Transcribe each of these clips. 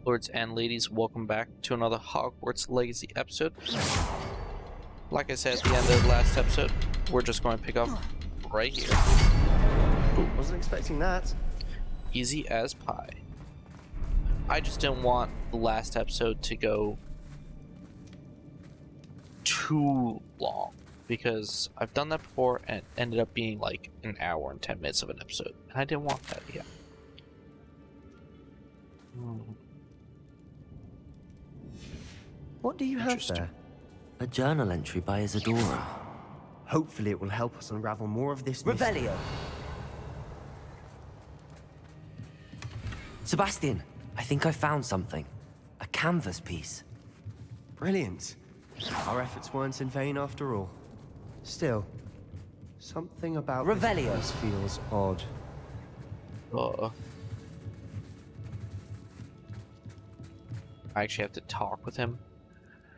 Lords and ladies, welcome back to another Hogwarts Legacy episode. Like I said at the end of the last episode, we're just going to pick up right here. Ooh, wasn't expecting that. Easy as pie. I just didn't want the last episode to go too long, because I've done that before and it ended up being like an hour and 10 minutes of an episode, and I didn't want that yet. What do you have there? A journal entry by Isadora. Hopefully it will help us unravel more of this Revelio! Sebastian, I think I found something. A canvas piece. Brilliant. Our efforts weren't in vain after all. Still, something about Revelio this feels odd. I actually have to talk with him.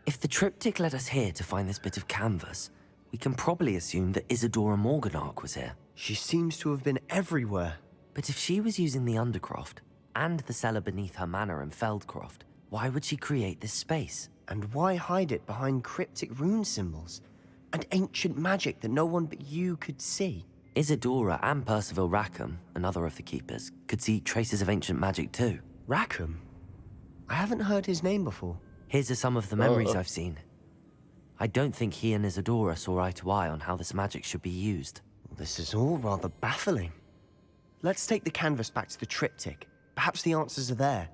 If the triptych led us here to find this bit of canvas, we can probably assume that Isadora Morganach was here. She seems to have been everywhere. But if she was using the Undercroft, and the cellar beneath her manor in Feldcroft, why would she create this space? And why hide it behind cryptic rune symbols? And ancient magic that no one but you could see? Isadora and Percival Rackham, another of the Keepers, could see traces of ancient magic too. Rackham? I haven't heard his name before. Here's some of the memories I've seen. I don't think he and Isadora saw eye to eye on how this magic should be used. This is all rather baffling. Let's take the canvas back to the triptych. Perhaps the answers are there.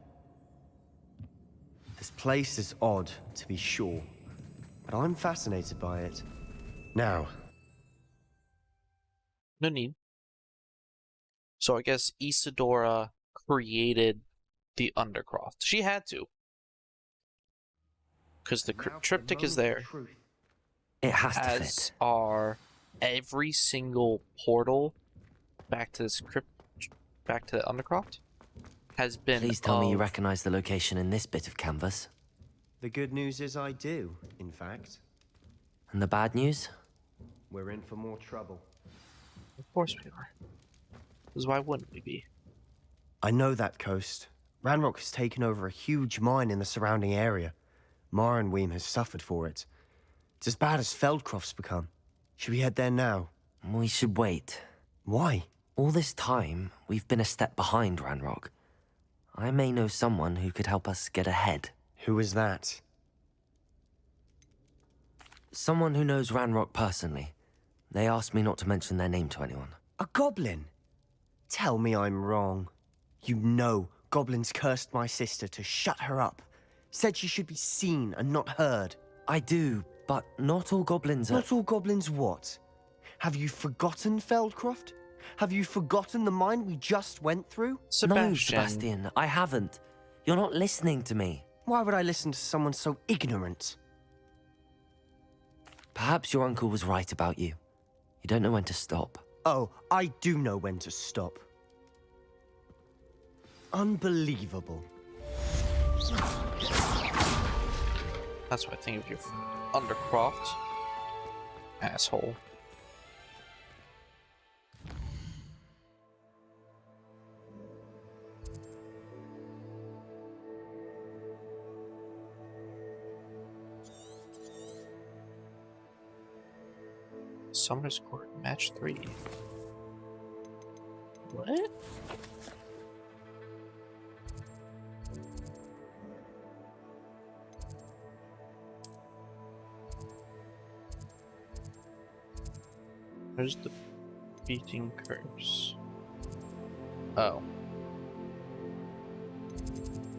This place is odd, to be sure, but I'm fascinated by it. Now. No need. So I guess Isadora created the Undercroft. She had to. Because the triptych is there. It has to As fit. are every single portal back to this back to the Undercroft has been. Please tell me you recognize the location in this bit of canvas. The good news is I do, in fact. And the bad news? We're in for more trouble. Of course we are. Because why wouldn't we be? I know that coast. Ranrock has taken over a huge mine in the surrounding area. Marrenweem has suffered for it. It's as bad as Feldcroft's become. Should we head there now? We should wait. Why? All this time, we've been a step behind Ranrock. I may know someone who could help us get ahead. Who is that? Someone who knows Ranrock personally. They asked me not to mention their name to anyone. A goblin? Tell me I'm wrong. You know goblins cursed my sister to shut her up. Said she should be seen and not heard. I do, but not all goblins are... Not all goblins what? Have you forgotten Feldcroft? Have you forgotten the mine we just went through? No, Sebastian, I haven't. You're not listening to me. Why would I listen to someone so ignorant? Perhaps your uncle was right about you. You don't know when to stop. Oh, I do know when to stop. Unbelievable. That's what I think of your Undercroft. Asshole. Summoner's Court match 3. What? There's the beating curse. Oh.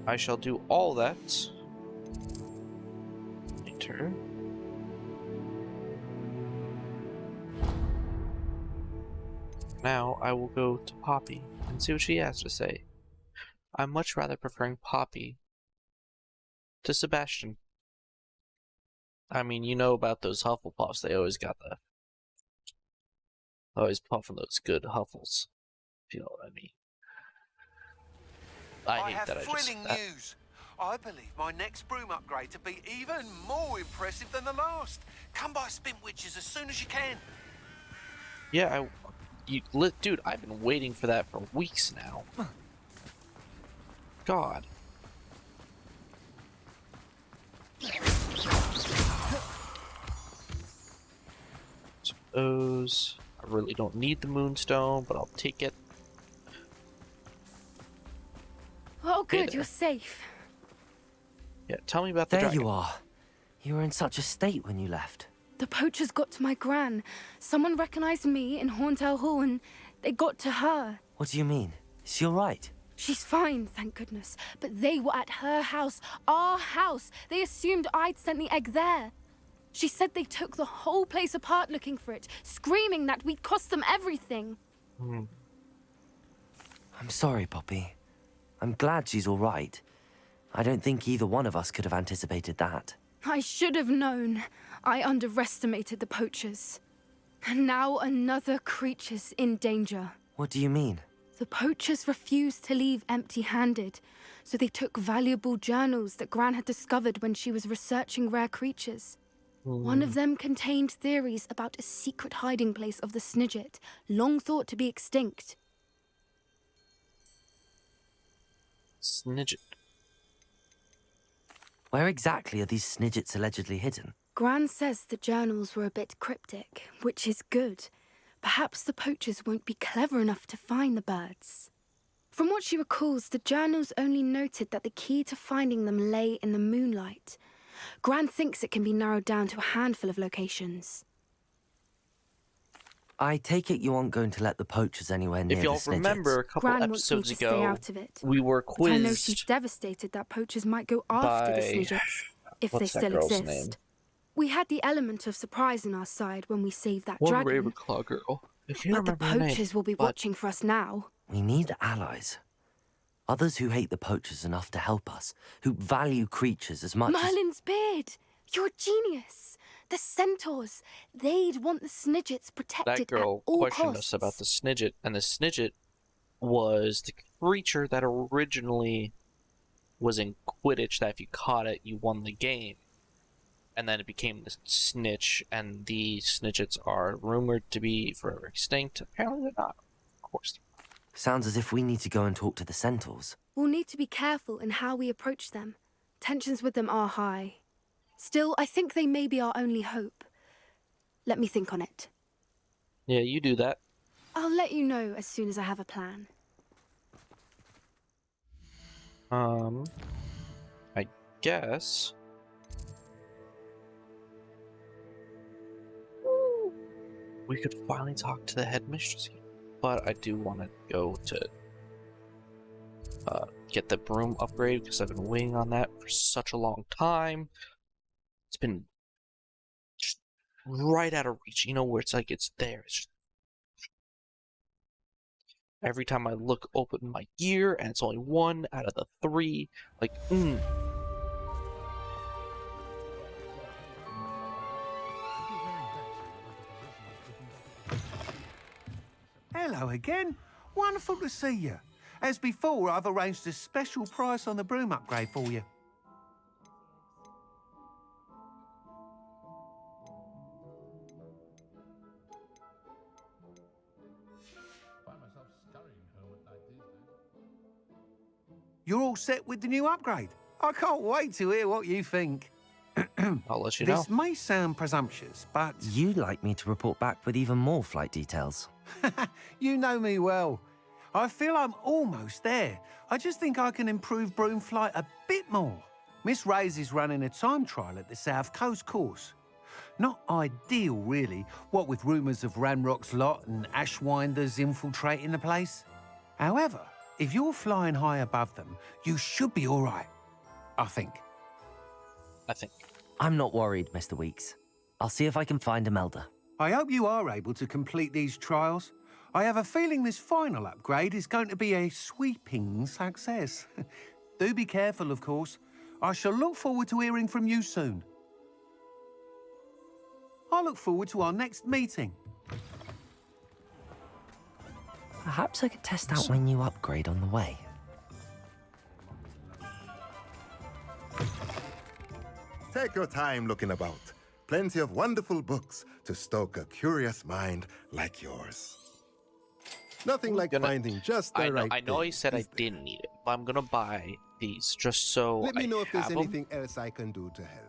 I shall do all that later. Now I will go to Poppy and see what she has to say. I'm much rather preferring Poppy to Sebastian. I mean, you know about those Hufflepuffs, they always got the... always puffing those good Huffles, if you know what I mean. I hate that I just... thrilling news. I believe my next broom upgrade to be even more impressive than the last. Come by Spintwitches as soon as you can. Yeah, dude, I've been waiting for that for weeks now. God. those. I really don't need the moonstone, but I'll take it. Oh, Hey good, there. you're safe. Yeah, tell me about the There dragon. you are. You were in such a state when you left. The poachers got to my gran. Someone recognized me in Horntail Hall and they got to her. What do you mean? Is she all right? She's fine, thank goodness. But they were at her house, our house. They assumed I'd sent the egg there. She said they took the whole place apart looking for it, screaming that we'd cost them everything. Hmm. I'm sorry, Poppy. I'm glad she's all right. I don't think either one of us could have anticipated that. I should have known. I underestimated the poachers. And now another creature's in danger. What do you mean? The poachers refused to leave empty-handed, so they took valuable journals that Gran had discovered when she was researching rare creatures. One of them contained theories about a secret hiding place of the Snidget, long thought to be extinct. Snidget. Where exactly are these Snidgets allegedly hidden? Gran says the journals were a bit cryptic, which is good. Perhaps the poachers won't be clever enough to find the birds. From what she recalls, the journals only noted that the key to finding them lay in the moonlight. Gran thinks it can be narrowed down to a handful of locations. I take it you aren't going to let the poachers anywhere near If the y'all Snidgets. remember a couple Gran wants me episodes to stay ago, out of it. we were But I know she's quizzed devastated that poachers might go after the by- Snidgets, if they what's that still girl's exist. name? We had the element of surprise on our side when we saved that one dragon. Ravenclaw girl. I can't But the remember her name. poachers will be but- watching for us now. We need allies. Others who hate the poachers enough to help us, who value creatures as much as... Merlin's beard! You're a genius! The centaurs! They'd want the Snidgets protected That girl at all questioned costs. us about the Snidget, and the Snidget was the creature that originally was in Quidditch, that if you caught it, you won the game. And then it became the Snitch, and the Snidgets are rumored to be forever extinct. Apparently they're not. Of course they're not. Sounds as if we need to go and talk to the centaurs. We'll need to be careful in how we approach them. Tensions with them are high. Still, I think they may be our only hope. Let me think on it. Yeah, you do that. I'll let you know as soon as I have a plan. I guess... we could finally talk to the headmistress again. But I do want to go to get the broom upgrade, because I've been waiting on that for such a long time. It's been just right out of reach, you know, where it's like it's there. It's just... every time I open my gear, and it's only 1 out of the 3, like, Hello again. Wonderful to see you. As before, I've arranged a special price on the broom upgrade for you. You're all set with the new upgrade. I can't wait to hear what you think. I'll let you know. This may sound presumptuous, but You'd like me to report back with even more flight details. you know me well. I feel I'm almost there. I just think I can improve broom flight a bit more. Miss Ray's is running a time trial at the South Coast course. Not ideal, really, what with rumours of Ranrock's lot and Ashwinders infiltrating the place. However, if you're flying high above them, you should be all right, I think. I think. I'm not worried, Mr. Weeks. I'll see if I can find Imelda. I hope you are able to complete these trials. I have a feeling this final upgrade is going to be a sweeping success. Do be careful, of course. I shall look forward to hearing from you soon. I look forward to our next meeting. Perhaps I could test out my new upgrade on the way. Take your time looking about. Plenty of wonderful books to stoke a curious mind like yours. Nothing like finding just the right I know thing, I said I is there? didn't need it, but I'm gonna buy these just so Let me know if there's have 'em anything else I can do to help.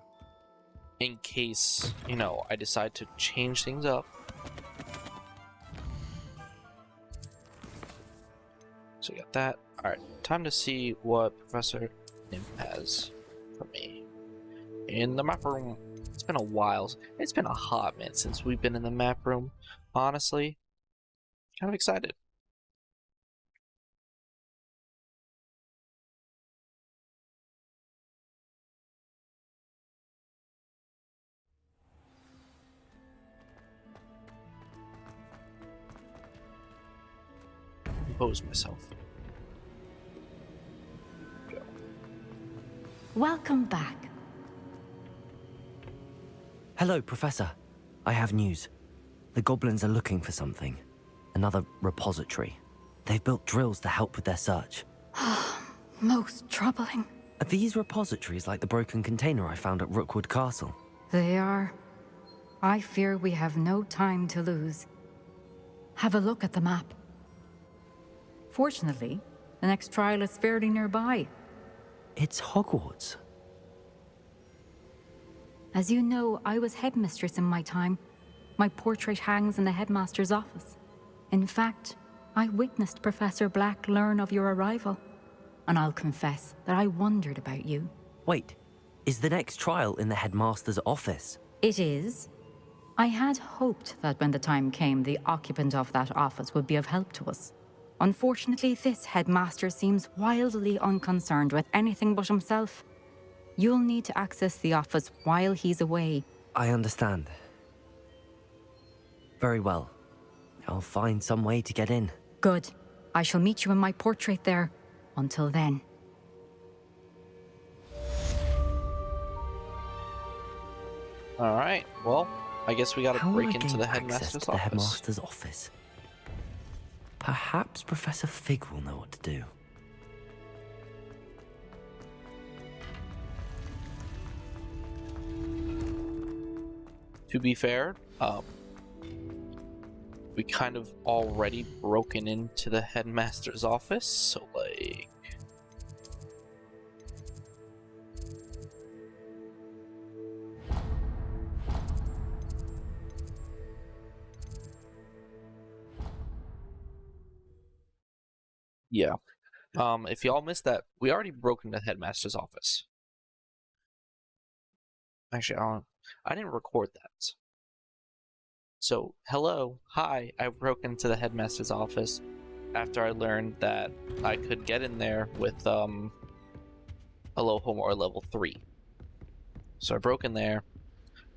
in case, you know, I decide to change things up. So we got that. Alright, time to see what Professor Nim has for me. In the map room. It's been a while. It's been a hot minute since we've been in the map room. Honestly, kind of excited. Compose myself. Go. Welcome back. Hello, Professor. I have news. The goblins are looking for something. Another repository. They've built drills to help with their search. Most troubling. Are these repositories like the broken container I found at Rookwood Castle? They are. I fear we have no time to lose. Have a look at the map. Fortunately, the next trial is fairly nearby. It's Hogwarts. As you know, I was headmistress in my time. My portrait hangs in the headmaster's office. In fact, I witnessed Professor Black learn of your arrival. And I'll confess that I wondered about you. Wait, is the next trial in the headmaster's office? It is. I had hoped that when the time came, the occupant of that office would be of help to us. Unfortunately, this headmaster seems wildly unconcerned with anything but himself. You'll need to access the office while he's away. I understand. Very well. I'll find some way to get in. Good. I shall meet you in my portrait there. Until then. Alright, well, I guess we gotta How will I break into gain the access headmaster's to the office. headmaster's office? Perhaps Professor Fig will know what to do. To be fair, we kind of already broken into the headmaster's office, so like... Yeah. If y'all missed that, we already broke into the headmaster's office. Actually, I didn't record that. So, hello, hi, I broke into the headmaster's office after I learned that I could get in there with, a Alohomora level 3. So I broke in there,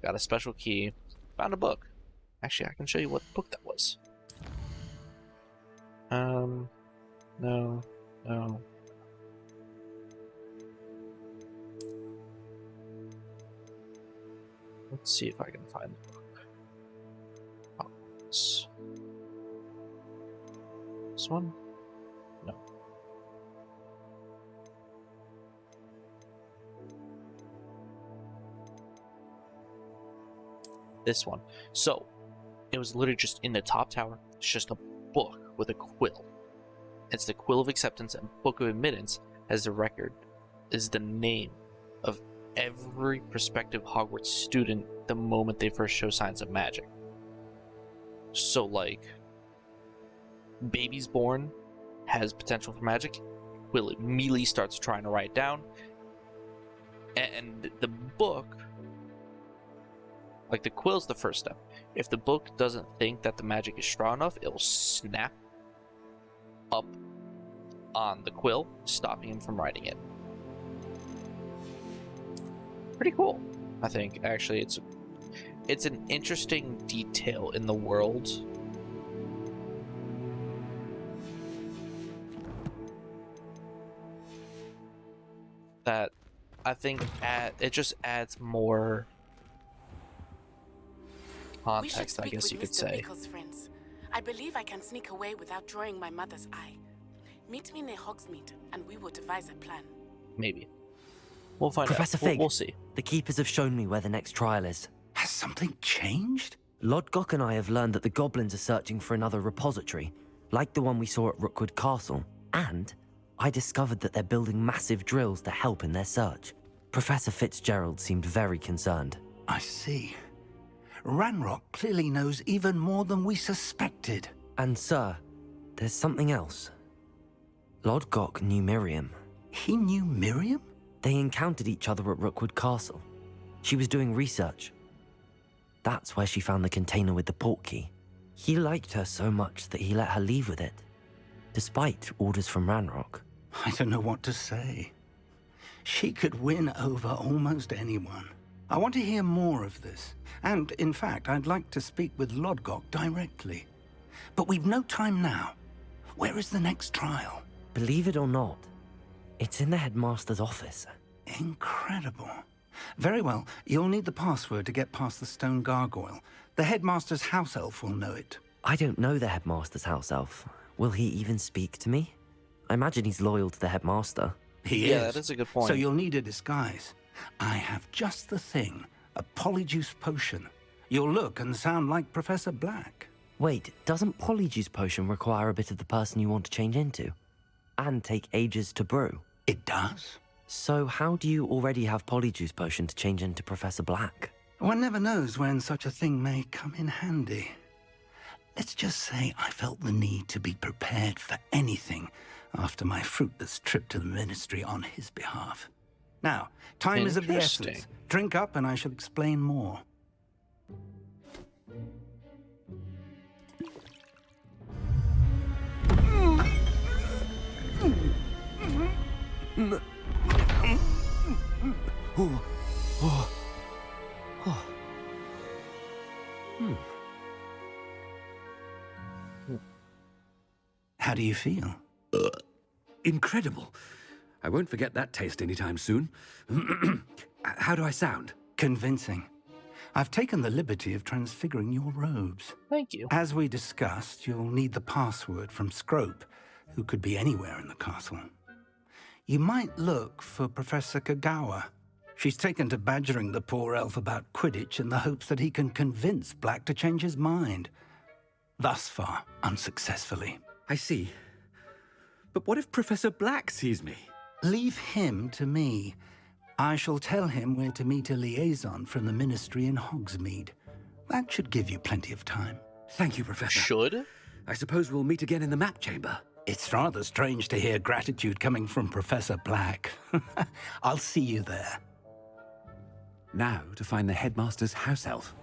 got a special key, found a book. Actually, I can show you what book that was. No. Let's see if I can find the book. Oh, this one? No. This one. So, it was literally just in the top tower. It's just a book with a quill. It's the Quill of Acceptance, and Book of Admittance as the record is the name of every prospective Hogwarts student the moment they first show signs of magic. So, like, baby's born, has potential for magic, Quill immediately starts trying to write it down, and the book, like, the Quill's the first step. If the book doesn't think that the magic is strong enough, it'll snap up on the Quill, stopping him from writing it. Pretty cool, I think. Actually, it's an interesting detail in the world. That I think it just adds more context, I guess you could say. Bickle's friends. I believe I can sneak away without drawing my mother's eye. Meet me near Hogsmeade, and we will devise a plan. Maybe. We'll find Professor out. Fig, We'll see. The Keepers have shown me where the next trial is. Has something changed? Lodgok and I have learned that the goblins are searching for another repository, like the one we saw at Rookwood Castle. And I discovered that they're building massive drills to help in their search. Professor Fitzgerald seemed very concerned. I see. Ranrock clearly knows even more than we suspected. And sir, there's something else. Lodgok knew Miriam. He knew Miriam? They encountered each other at Rookwood Castle. She was doing research. That's where she found the container with the portkey. He liked her so much that he let her leave with it, despite orders from Ranrock. I don't know what to say. She could win over almost anyone. I want to hear more of this. And, in fact, I'd like to speak with Lodgok directly. But we've no time now. Where is the next trial? Believe it or not, it's in the headmaster's office. Incredible. Very well. You'll need the password to get past the stone gargoyle. The headmaster's house elf will know it. I don't know the headmaster's house elf. Will he even speak to me? I imagine he's loyal to the headmaster. He is. Yeah, that is a good point. So you'll need a disguise. I have just the thing. A polyjuice potion. You'll look and sound like Professor Black. Wait, doesn't Polyjuice Potion require a bit of the person you want to change into? And take ages to brew? It does. So how do you already have Polyjuice Potion to change into Professor Black? One never knows when such a thing may come in handy. Let's just say I felt the need to be prepared for anything after my fruitless trip to the Ministry on his behalf. Now, time is of the essence. Drink up and I shall explain more. How do you feel? Incredible. I won't forget that taste anytime soon. How do I sound? Convincing. I've taken the liberty of transfiguring your robes. Thank you. As we discussed, you'll need the password from Scrope, who could be anywhere in the castle. You might look for Professor Kagawa. She's taken to badgering the poor elf about Quidditch in the hopes that he can convince Black to change his mind. Thus far, unsuccessfully. I see. But what if Professor Black sees me? Leave him to me. I shall tell him where to meet a liaison from the Ministry in Hogsmeade. That should give you plenty of time. Thank you, Professor. Should? I suppose we'll meet again in the map chamber. It's rather strange to hear gratitude coming from Professor Black. I'll see you there. Now to find the headmaster's house elf.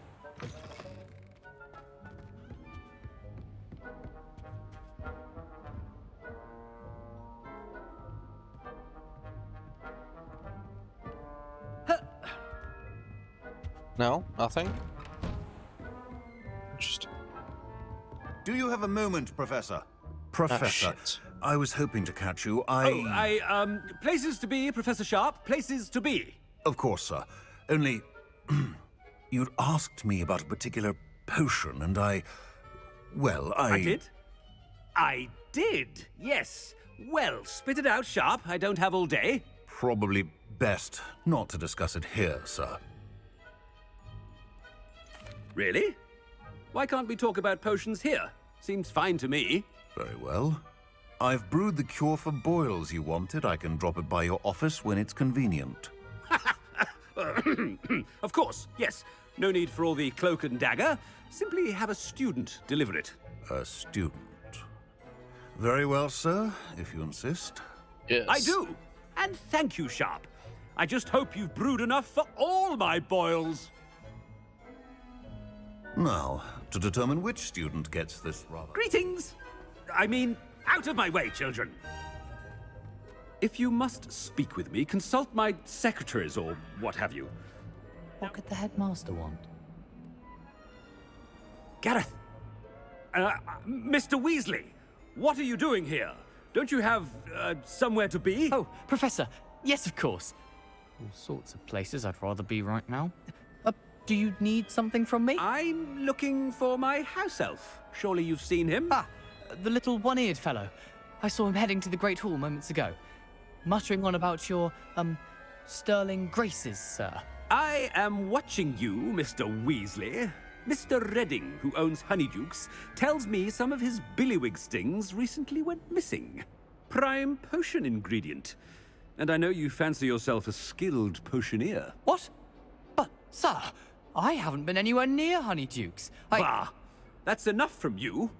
No? Nothing? Interesting. Do you have a moment, Professor? Professor, I was hoping to catch you. Places to be, Professor Sharp. Places to be. Of course, sir. Only, you'd asked me about a particular potion, and I did? I did, yes. Well, spit it out, Sharp. I don't have all day. Probably best not to discuss it here, sir. Really? Why can't we talk about potions here? Seems fine to me. Very well. I've brewed the cure for boils you wanted. I can drop it by your office when it's convenient. Of course, yes. No need for all the cloak and dagger. Simply have a student deliver it. A student. Very well, sir, if you insist. Yes. I do. And thank you, Sharp. I just hope you've brewed enough for all my boils. Now, to determine which student gets this rather... Greetings! I mean, out of my way, children. If you must speak with me, consult my secretaries or what have you. What could the headmaster want? Gareth! Mr. Weasley, what are you doing here? Don't you have, somewhere to be? Oh, Professor, yes, of course. All sorts of places I'd rather be right now. Do you need something from me? I'm looking for my house elf. Surely you've seen him? Ah, the little one-eared fellow. I saw him heading to the Great Hall moments ago. Muttering on about your, sterling graces, sir. I am watching you, Mr. Weasley. Mr. Redding, who owns Honeydukes, tells me some of his billywig stings recently went missing. Prime potion ingredient. And I know you fancy yourself a skilled potioneer. What? But, sir, I haven't been anywhere near Honeydukes. Bah! That's enough from you.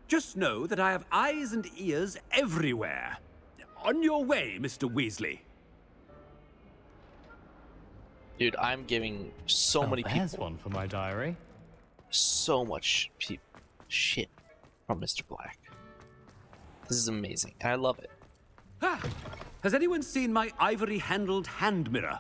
Just know that I have eyes and ears everywhere. On your way, Mr. Weasley. Dude, I'm giving so many There's people one for my diary. so much shit from Mr. Black. This is amazing, and I love it. Ah, has anyone seen my ivory-handled hand mirror?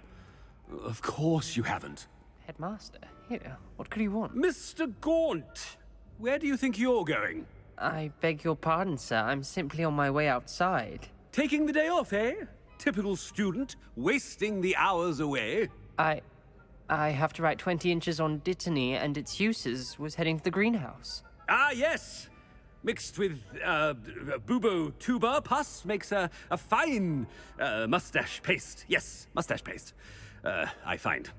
Of course you haven't. Headmaster, here, what could you want? Mr. Gaunt, where do you think you're going? I beg your pardon, sir. I'm simply on my way outside. Taking the day off, eh? Typical student, wasting the hours away. I have to write 20 inches on Dittany and its uses. Was heading to the greenhouse. Ah, yes. Mixed with bubo tuber pus makes a fine mustache paste. Yes, mustache paste. I find.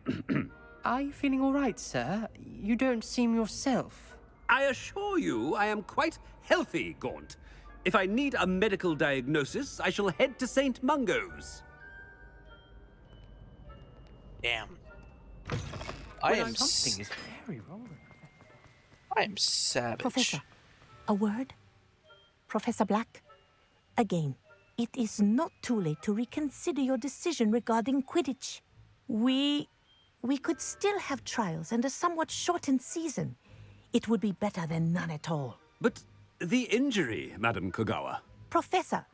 Are you feeling all right, sir? You don't seem yourself. I assure you I am quite healthy, Gaunt. If I need a medical diagnosis, I shall head to St. Mungo's. Damn. Something is very wrong. I am savage. Professor, a word? Professor Black? Again, it is not too late to reconsider your decision regarding Quidditch. We could still have trials and a somewhat shortened season. It would be better than none at all. But the injury, Madam Kogawa. Professor,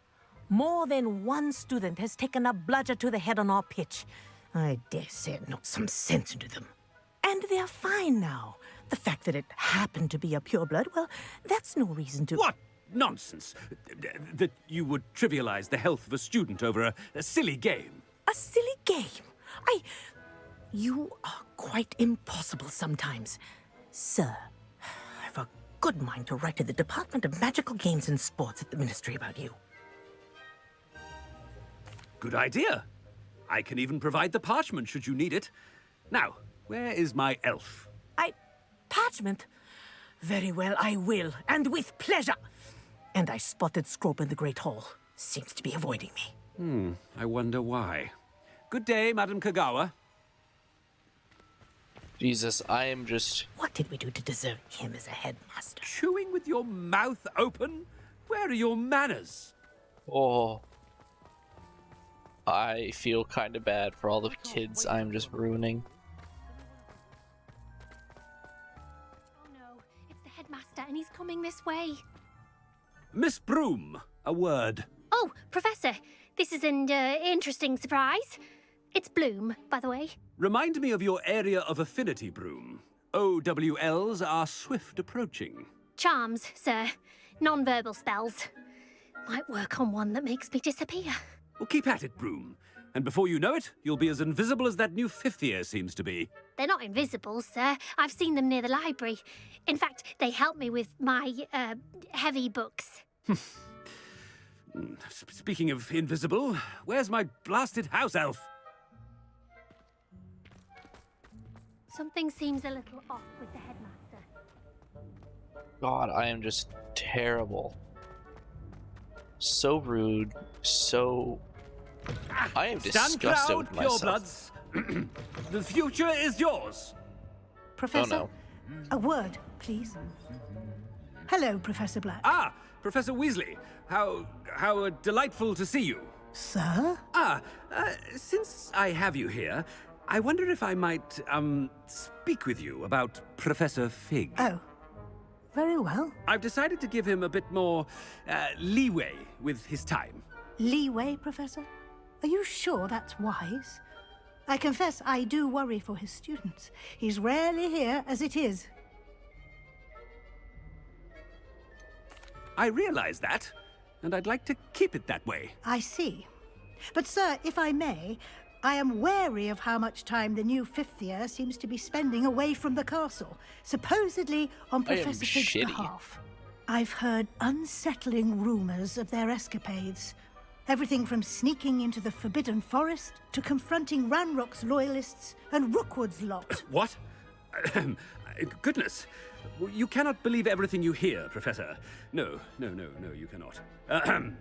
more than one student has taken a bludger to the head on our pitch. I dare say it knocked some sense into them. And they're fine now. The fact that it happened to be a pureblood, well, that's no reason to... What nonsense! That you would trivialize the health of a student over a silly game. A silly game? You are quite impossible sometimes. Sir, I've a good mind to write to the Department of Magical Games and Sports at the Ministry about you. Good idea. I can even provide the parchment should you need it. Now, where is my elf? Parchment? Very well, I will, and with pleasure. And I spotted Scrope in the Great Hall. Seems to be avoiding me. I wonder why. Good day, Madam Kogawa. Jesus, I am just... What did we do to deserve him as a headmaster? Chewing with your mouth open? Where are your manners? Oh. I feel kind of bad for all the kids I'm just ruining. Headmaster, and he's coming this way. Miss Broom, a word. Oh, Professor, this is an interesting surprise. It's Bloom, by the way. Remind me of your area of affinity, Broom. OWLs are swift approaching. Charms, sir. Non-verbal spells. Might work on one that makes me disappear. Well, keep at it, Broom. And before you know it, you'll be as invisible as that new fifth year seems to be. They're not invisible, sir. I've seen them near the library. In fact, they help me with my, heavy books. Speaking of invisible, where's my blasted house elf? Something seems a little off with the headmaster. God, I am just terrible. So rude, so... I am disgusted with myself. Purebloods. The future is yours. Professor, oh, no. A word, please. Hello, Professor Black. Ah, Professor Weasley. How delightful to see you. Sir? Since I have you here, I wonder if I might, speak with you about Professor Fig. Oh, very well. I've decided to give him a bit more, leeway with his time. Leeway, Professor? Are you sure that's wise? I confess I do worry for his students. He's rarely here as it is. I realize that, and I'd like to keep it that way. I see. But, sir, if I may, I am wary of how much time the new fifth year seems to be spending away from the castle, supposedly on Professor Fig's behalf. I've heard unsettling rumors of their escapades. Everything from sneaking into the Forbidden Forest to confronting Ranrock's loyalists and Rookwood's lot. What? Goodness. You cannot believe everything you hear, Professor. No, you cannot.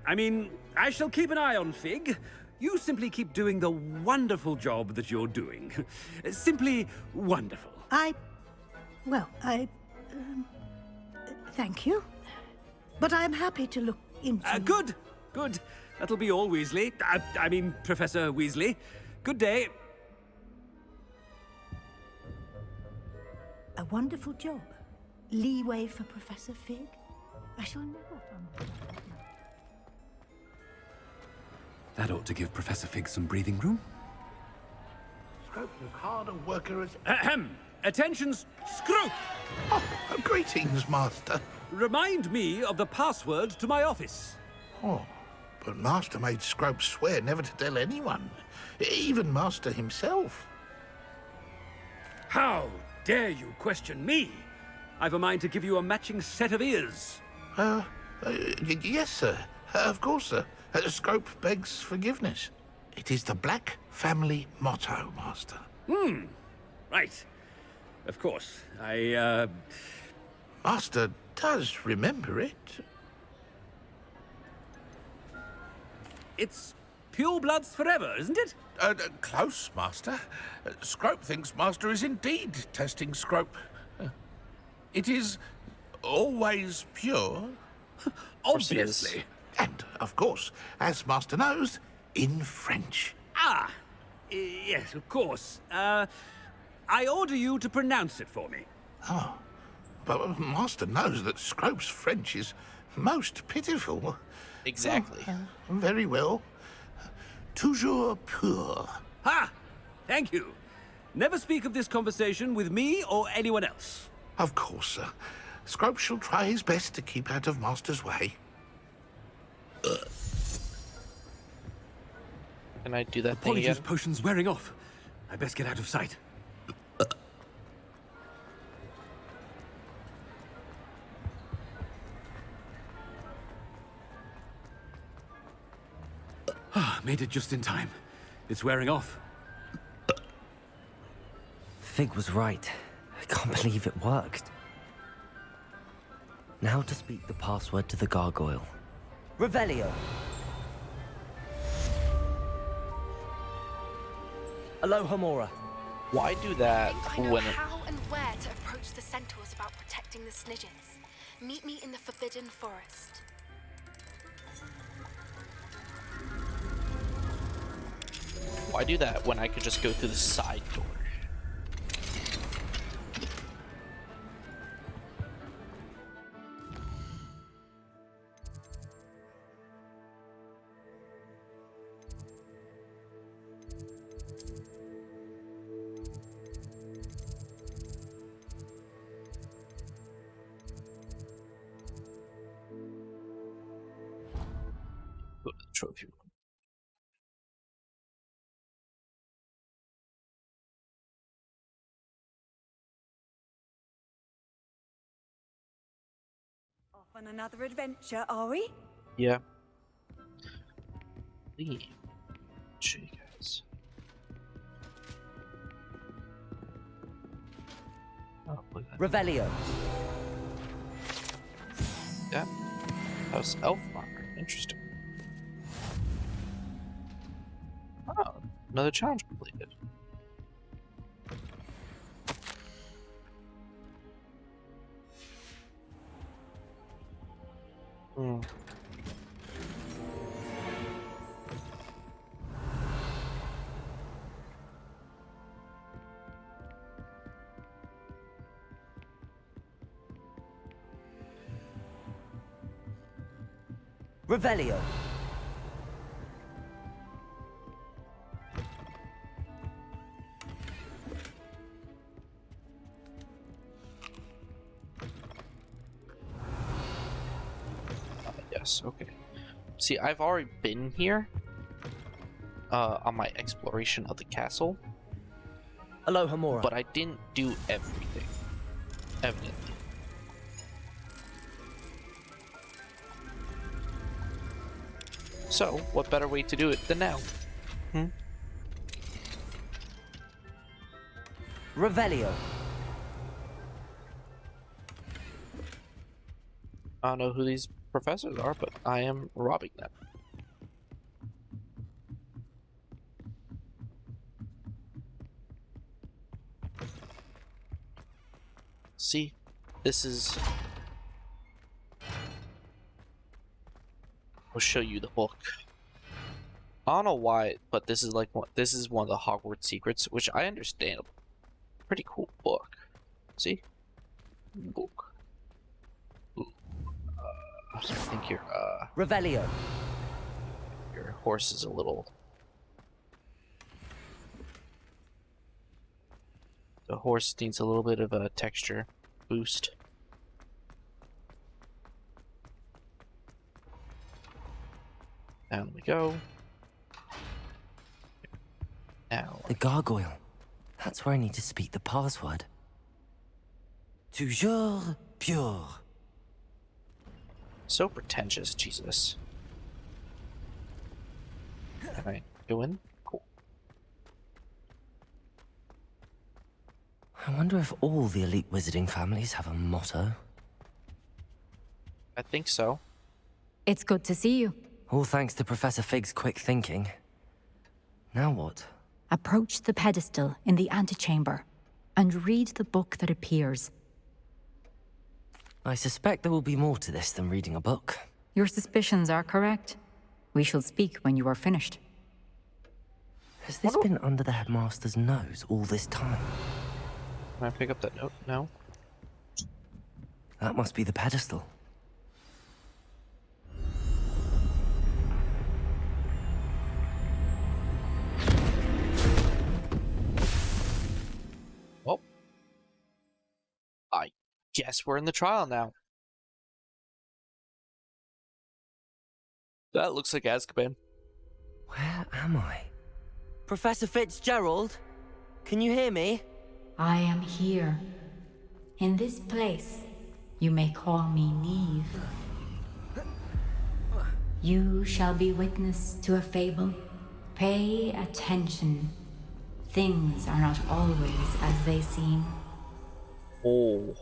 I mean, I shall keep an eye on Fig. You simply keep doing the wonderful job that you're doing. Simply wonderful. Thank you. But I'm happy to look into... Good. That'll be all, Weasley. I mean, Professor Weasley. Good day. A wonderful job. Leeway for Professor Fig? I shall never understand. That ought to give Professor Fig some breathing room. Scrope look hard a worker as... Ahem! Attention, Scrope! Oh, greetings, Master. Remind me of the password to my office. Oh, but Master made Scrope swear never to tell anyone, even Master himself. How dare you question me? I've a mind to give you a matching set of ears. Yes, sir. Of course, sir. Scrope begs forgiveness. It is the Black family motto, Master. Right. Of course. Master does remember it. It's pure bloods forever, isn't it? Close, Master. Scrope thinks Master is indeed testing Scrope. It is always pure. Obviously. And, of course, as Master knows, in French. Ah! Yes, of course. I order you to pronounce it for me. Oh, but Master knows that Scrope's French is most pitiful. Exactly. Very well. Toujours pur. Ha! Thank you. Never speak of this conversation with me or anyone else. Of course, sir. Scrope shall try his best to keep out of Master's way. Can I do that thing Apologies, again? potion's wearing off. I best get out of sight. Made it just in time. It's wearing off. Fig was right. I can't believe it worked. Now to speak the password to the gargoyle. Revelio. Alohomora. Why do that I know when how and where to approach the centaurs about protecting the Snidgets. Meet me in the Forbidden Forest. Why do that when I could just go through the side door? Go to the trophy room. Off on another adventure, are we? Yeah. Leave. Show you guys. Oh, look at that. Revelio. Yeah. House Elfmark. Interesting. Oh, another challenge completed. Hmm. Revelio. Yes, okay. See, I've already been here on my exploration of the castle. Alohomora. But I didn't do everything. Evidently. So, what better way to do it than now? Revelio. I don't know who these professors are, but I am robbing them. See, this is... I'll show you the book. I don't know why, but this is like this is one of the Hogwarts secrets, which I understand. Pretty cool book. See, book. I think your Revelio. Your horse is a little. The horse needs a little bit of a texture boost. Down we go. Now. The gargoyle. That's where I need to speak the password. Toujours pure. So pretentious, Jesus. Can I go in? Cool. I wonder if all the elite wizarding families have a motto. I think so. It's good to see you. All thanks to Professor Fig's quick thinking. Now what? Approach the pedestal in the antechamber and read the book that appears. I suspect there will be more to this than reading a book. Your suspicions are correct. We shall speak when you are finished. Has this been under the headmaster's nose all this time? Can I pick up that note? No. That must be the pedestal. Well, I guess we're in the trial now. That looks like Azkaban. Where am I? Professor Fitzgerald? Can you hear me? I am here. In this place, you may call me Neve. You shall be witness to a fable. Pay attention. Things are not always as they seem. Oh.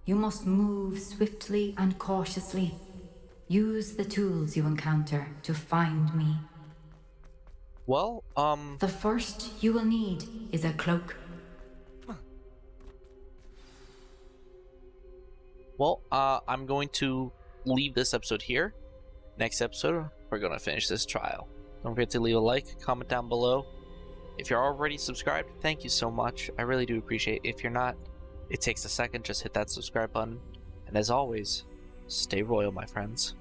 You must move swiftly and cautiously. Use the tools you encounter to find me. Well, The first you will need is a cloak. Well, I'm going to leave this episode here. Next episode, we're going to finish this trial. Don't forget to leave a like, comment down below. If you're already subscribed, thank you so much. I really do appreciate it. If you're not, it takes a second. Just hit that subscribe button. And as always, stay royal, my friends.